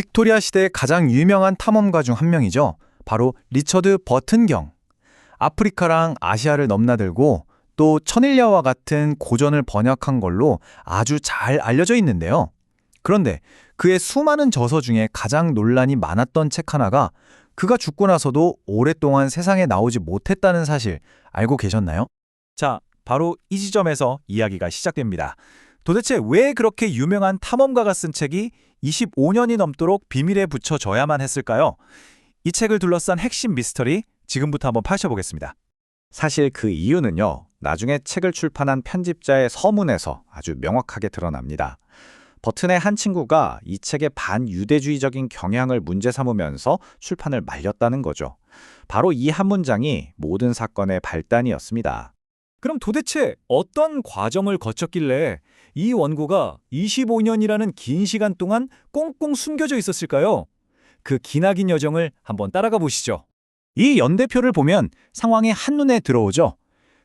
빅토리아 시대의 가장 유명한 탐험가 중 한 명이죠. 바로 리처드 버튼경. 아프리카랑 아시아를 넘나들고 또 천일야와 같은 고전을 번역한 걸로 아주 잘 알려져 있는데요. 그런데 그의 수많은 저서 중에 가장 논란이 많았던 책 하나가 그가 죽고 나서도 오랫동안 세상에 나오지 못했다는 사실 알고 계셨나요? 자, 바로 이 지점에서 이야기가 시작됩니다. 도대체 왜 그렇게 유명한 탐험가가 쓴 책이 25년이 넘도록 비밀에 붙여져야만 했을까요? 이 책을 둘러싼 핵심 미스터리 지금부터 한번 파셔보겠습니다. 사실 그 이유는요, 나중에 책을 출판한 편집자의 서문에서 아주 명확하게 드러납니다. 버튼의 한 친구가 이 책의 반유대주의적인 경향을 문제 삼으면서 출판을 말렸다는 거죠. 바로 이 한 문장이 모든 사건의 발단이었습니다. 그럼 도대체 어떤 과정을 거쳤길래 이 원고가 25년이라는 긴 시간 동안 꽁꽁 숨겨져 있었을까요? 그 기나긴 여정을 한번 따라가 보시죠. 이 연대표를 보면 상황이 한눈에 들어오죠.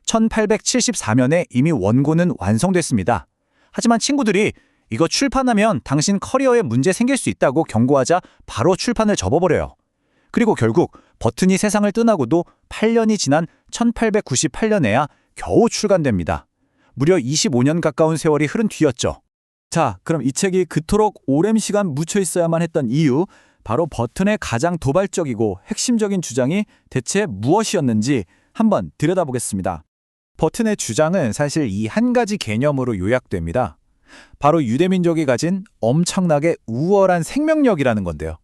1874년에 이미 원고는 완성됐습니다. 하지만 친구들이 이거 출판하면 당신 커리어에 문제 생길 수 있다고 경고하자 바로 출판을 접어버려요. 그리고 결국 버튼이 세상을 떠나고도 8년이 지난 1898년에야 겨우 출간됩니다. 무려 25년 가까운 세월이 흐른 뒤였죠. 자, 그럼 이 책이 그토록 오랜 시간 묻혀 있어야만 했던 이유, 바로 버튼의 가장 도발적이고 핵심적인 주장이 대체 무엇이었는지 한번 들여다보겠습니다. 버튼의 주장은 사실 이 한 가지 개념으로 요약됩니다. 바로 유대민족이 가진 엄청나게 우월한 생명력이라는 건데요.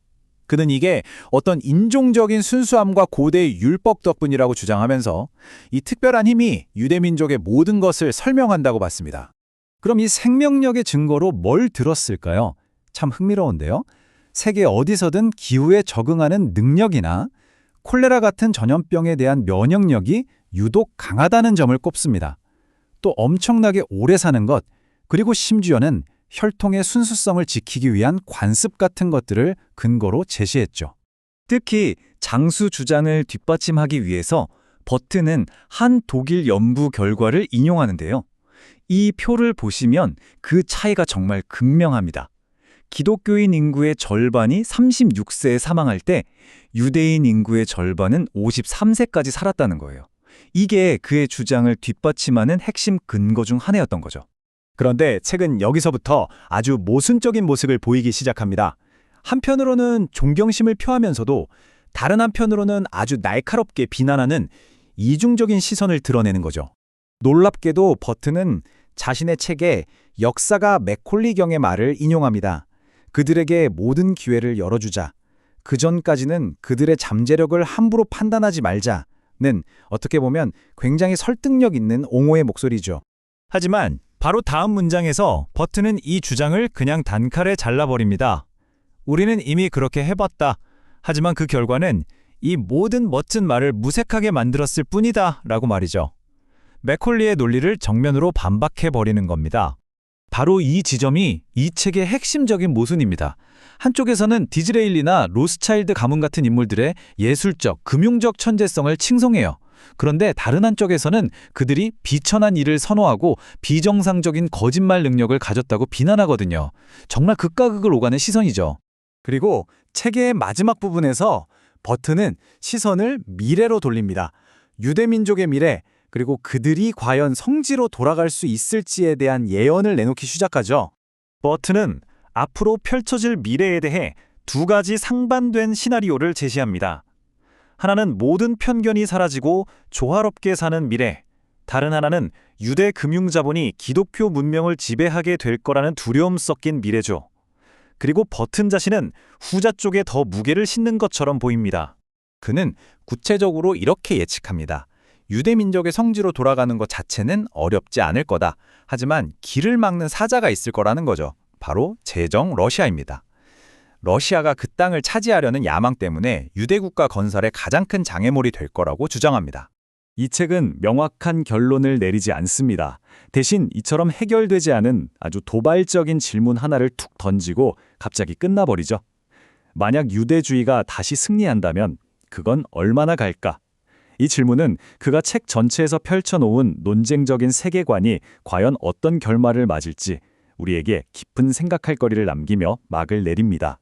그는 이게 어떤 인종적인 순수함과 고대의 율법 덕분이라고 주장하면서 이 특별한 힘이 유대민족의 모든 것을 설명한다고 봤습니다. 그럼 이 생명력의 증거로 뭘 들었을까요? 참 흥미로운데요. 세계 어디서든 기후에 적응하는 능력이나 콜레라 같은 전염병에 대한 면역력이 유독 강하다는 점을 꼽습니다. 또 엄청나게 오래 사는 것, 그리고 심지어는 혈통의 순수성을 지키기 위한 관습 같은 것들을 근거로 제시했죠. 특히 장수 주장을 뒷받침하기 위해서 버튼은 한 독일 연구 결과를 인용하는데요. 이 표를 보시면 그 차이가 정말 극명합니다. 기독교인 인구의 절반이 36세에 사망할 때 유대인 인구의 절반은 53세까지 살았다는 거예요. 이게 그의 주장을 뒷받침하는 핵심 근거 중 하나였던 거죠. 그런데 책은 여기서부터 아주 모순적인 모습을 보이기 시작합니다. 한편으로는 존경심을 표하면서도 다른 한편으로는 아주 날카롭게 비난하는 이중적인 시선을 드러내는 거죠. 놀랍게도 버튼은 자신의 책에 역사가 맥콜리경의 말을 인용합니다. 그들에게 모든 기회를 열어주자. 그 전까지는 그들의 잠재력을 함부로 판단하지 말자는 어떻게 보면 굉장히 설득력 있는 옹호의 목소리죠. 하지만 바로 다음 문장에서 버튼은 이 주장을 그냥 단칼에 잘라버립니다. 우리는 이미 그렇게 해봤다. 하지만 그 결과는 이 모든 멋진 말을 무색하게 만들었을 뿐이다 라고 말이죠. 맥콜리의 논리를 정면으로 반박해버리는 겁니다. 바로 이 지점이 이 책의 핵심적인 모순입니다. 한쪽에서는 디즈레일리나 로스차일드 가문 같은 인물들의 예술적, 금융적 천재성을 칭송해요. 그런데 다른 한쪽에서는 그들이 비천한 일을 선호하고 비정상적인 거짓말 능력을 가졌다고 비난하거든요. 정말 극과 극을 오가는 시선이죠. 그리고 책의 마지막 부분에서 버튼은 시선을 미래로 돌립니다. 유대민족의 미래, 그리고 그들이 과연 성지로 돌아갈 수 있을지에 대한 예언을 내놓기 시작하죠. 버튼은 앞으로 펼쳐질 미래에 대해 두 가지 상반된 시나리오를 제시합니다. 하나는 모든 편견이 사라지고 조화롭게 사는 미래, 다른 하나는 유대 금융자본이 기독교 문명을 지배하게 될 거라는 두려움 섞인 미래죠. 그리고 버튼 자신은 후자 쪽에 더 무게를 싣는 것처럼 보입니다. 그는 구체적으로 이렇게 예측합니다. 유대민족의 성지로 돌아가는 것 자체는 어렵지 않을 거다. 하지만 길을 막는 사자가 있을 거라는 거죠. 바로 제정 러시아입니다. 러시아가 그 땅을 차지하려는 야망 때문에 유대국가 건설에 가장 큰 장애물이 될 거라고 주장합니다. 이 책은 명확한 결론을 내리지 않습니다. 대신 이처럼 해결되지 않은 아주 도발적인 질문 하나를 툭 던지고 갑자기 끝나버리죠. 만약 유대주의가 다시 승리한다면 그건 얼마나 갈까? 이 질문은 그가 책 전체에서 펼쳐놓은 논쟁적인 세계관이 과연 어떤 결말을 맞을지 우리에게 깊은 생각할 거리를 남기며 막을 내립니다.